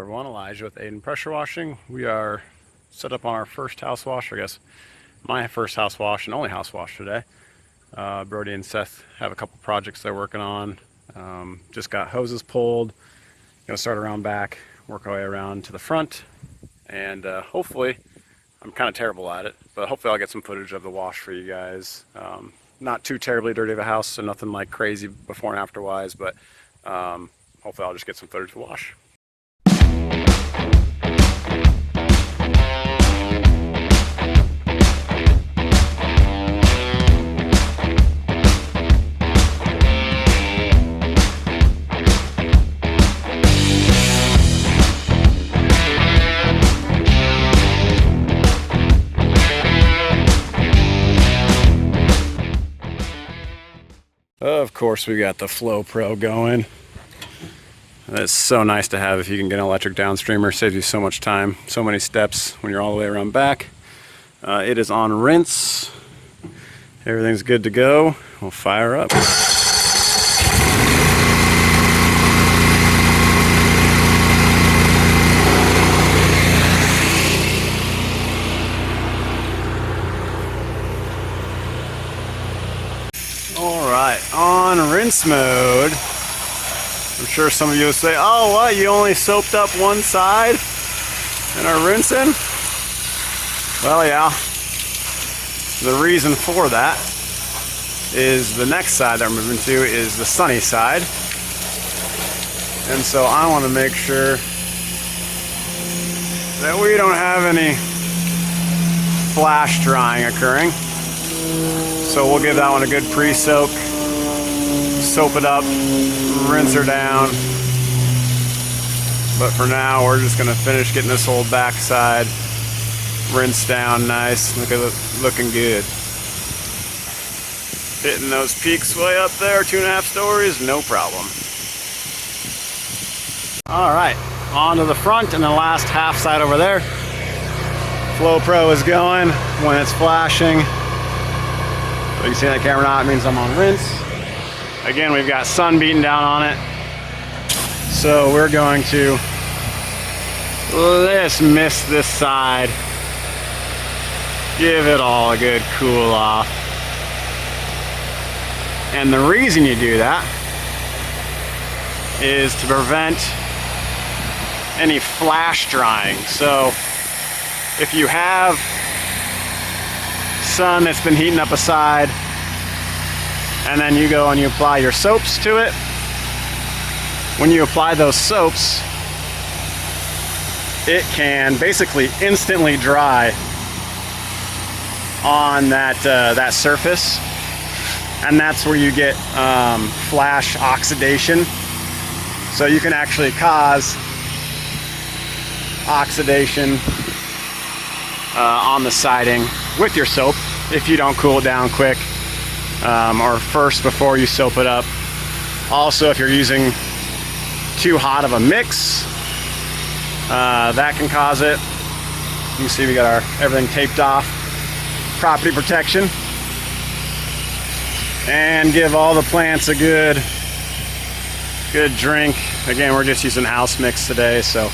Everyone, Elijah with Aiden Pressure Washing. We are set up on our first house wash, I guess my first house wash and only house wash today. Brody and Seth have a couple projects they're working on. Just got hoses pulled, gonna start around back, work our way around to the front, and hopefully, I'm kind of terrible at it, but hopefully I'll get some footage of the wash for you guys. Not too terribly dirty of a house, so nothing like crazy before and after wise, but hopefully I'll just get some footage of the wash. Of course, we got the Flow Pro going. It's so nice to have if you can get an electric downstreamer. Saves you so much time, so many steps when you're all the way around back. It is on rinse. Everything's good to go. We'll fire up. Alright, on rinse mode. I'm sure some of you will say, oh, what? You only soaped up one side and are rinsing? Well, yeah. The reason for that is the next side that we're moving to is the sunny side. And so I want to make sure that we don't have any flash drying occurring. So we'll give that one a good pre-soak, soap it up, rinse her down. But for now, we're just gonna finish getting this whole backside rinsed down nice. Look at it, looking good. Hitting those peaks way up there, 2.5 stories, no problem. All right, on to the front and the last half side over there. Flow Pro is going when it's flashing. So you can see that camera now, it means I'm on rinse. Again, we've got sun beating down on it. So we're going to let's mist this side. Give it all a good cool off. And the reason you do that is to prevent any flash drying. So if you have sun that's been heating up a side and then you go and you apply your soaps to it, when you apply those soaps, it can basically instantly dry on that surface, and that's where you get flash oxidation. So you can actually cause oxidation on the siding with your soap if you don't cool it down quick or first before you soap it up. Also, if you're using too hot of a mix, that can cause it. You can see we got everything taped off, property protection, and give all the plants a good drink. Again, we're just using house mix today, so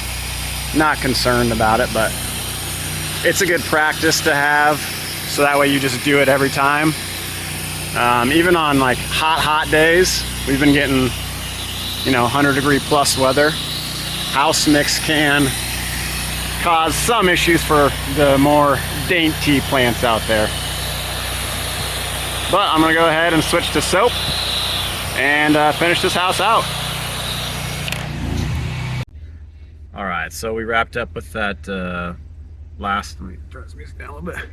not concerned about it, but it's a good practice to have, so that way you just do it every time. Even on like hot days, we've been getting 100-degree plus weather. House mix can cause some issues for the more dainty plants out there. But I'm gonna go ahead and switch to soap and finish this house out. All right, so we wrapped up with that let me turn this music down a little bit.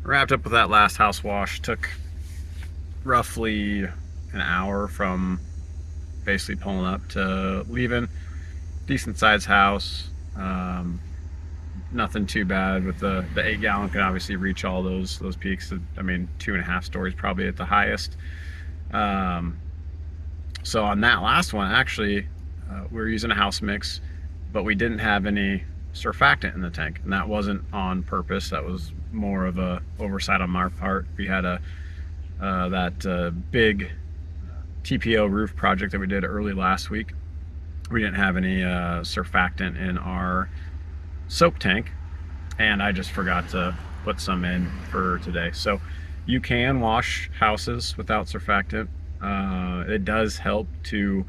Wrapped up with that last house wash. Took roughly an hour from basically pulling up to leaving. Decent sized house. Nothing too bad with the 8-gallon can obviously reach all those peaks. I mean, 2.5 stories probably at the highest. So on that last one, actually, we were using a house mix, but we didn't have any surfactant in the tank, and that wasn't on purpose. That was more of a oversight on our part. We had that big TPO roof project that we did early last week, we didn't have any surfactant in our soak tank, and I just forgot to put some in for today. So you can wash houses without surfactant. It does help to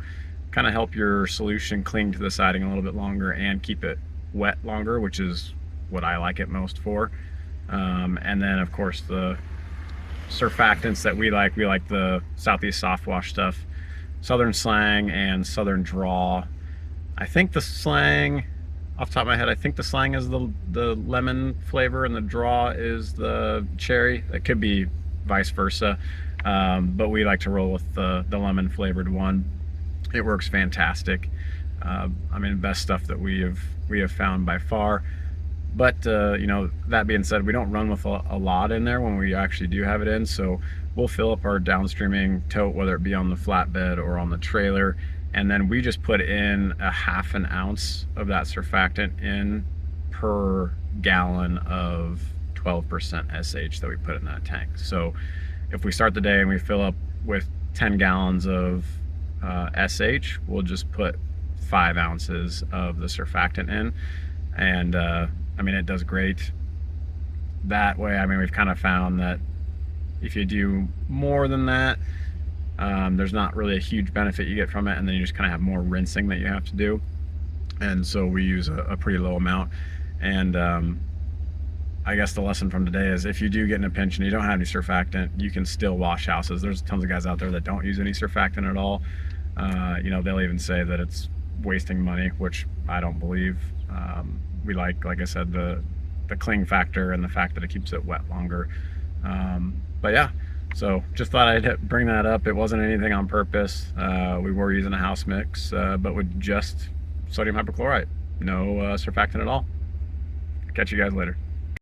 kind of help your solution cling to the siding a little bit longer and keep it wet longer, which is what I like it most for. And then of course the surfactants that we like the Southeast Soft Wash stuff, Southern Slang and Southern Draw. I think the Slang, off the top of my head, I think the Slang is the lemon flavor and the Draw is the cherry. It could be vice versa, but we like to roll with the lemon flavored one. It works fantastic. I mean, best stuff that we have found by far. But you know, that being said, we don't run with a lot in there when we actually do have it in. So we'll fill up our downstreaming tote, whether it be on the flatbed or on the trailer, and then we just put in a ½ an ounce of that surfactant in per gallon of 12% SH that we put in that tank. So if we start the day and we fill up with 10 gallons of SH, we'll just put 5 ounces of the surfactant in, and I mean, it does great that way. I mean, we've kind of found that if you do more than that, there's not really a huge benefit you get from it, and then you just kind of have more rinsing that you have to do. And so we use a pretty low amount. And I guess the lesson from today is if you do get in a pinch and you don't have any surfactant, you can still wash houses. There's tons of guys out there that don't use any surfactant at all. You know, they'll even say that it's wasting money, which I don't believe. We like I said, the cling factor and the fact that it keeps it wet longer. But yeah, so just thought I'd bring that up. It wasn't anything on purpose. We were using a house mix, but with just sodium hypochlorite, no surfactant at all. Catch you guys later.